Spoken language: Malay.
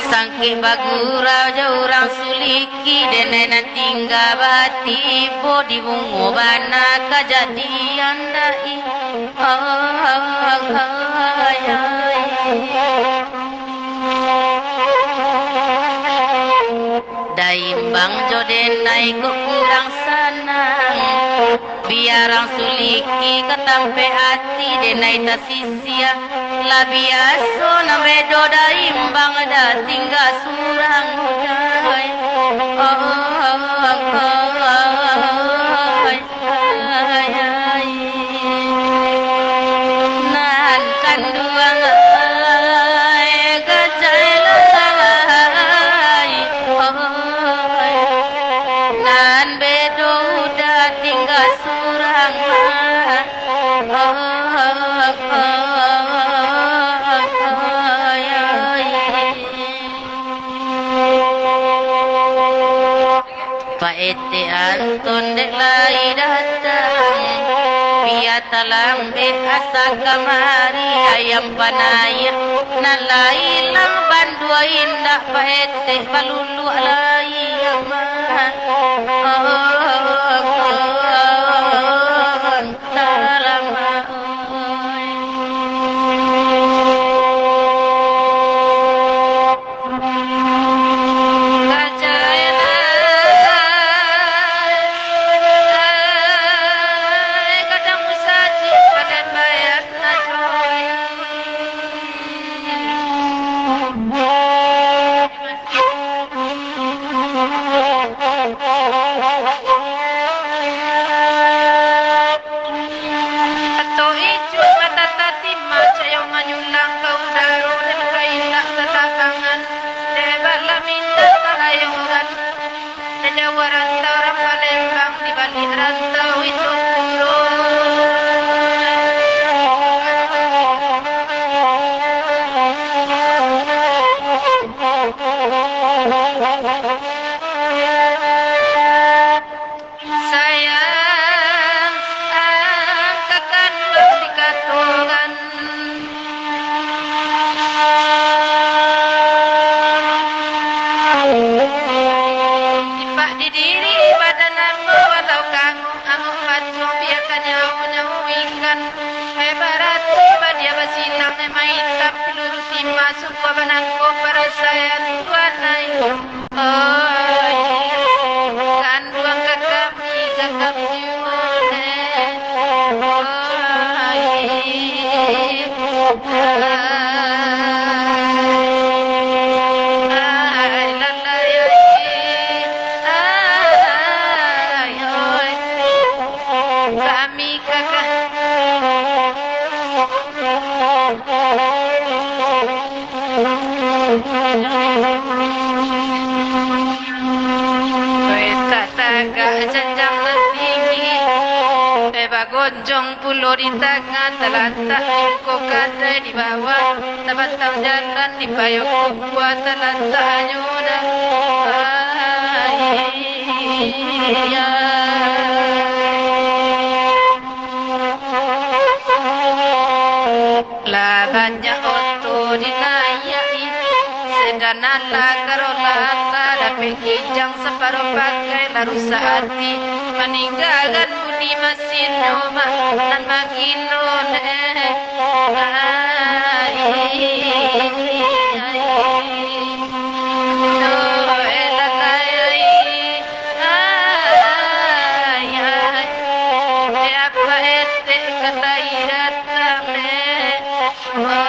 Sangke bagura jaurang suliki denena tinggal bati bodi bungo bana kejadian dai daimbang joden naik kurang sanang biarang suliki ketampe hati denai tasisia la biaso na bedo daimbang da tinggal surang dai nan kanduang nan bedo udah tinggal surang paete anton dek lai datang biar talambe asa kamari ayam panaya nan lai lang bandua indah paete balulu lai Gonjong pulau di tengah terletak kok ada di bawah tabatang jalan di payung buat terletak nyudah lah banyak oto dinayai sedana lah karola tapi kijang separuh pakai larusa hati meninggalkan budi mesin rumah dan makin Oh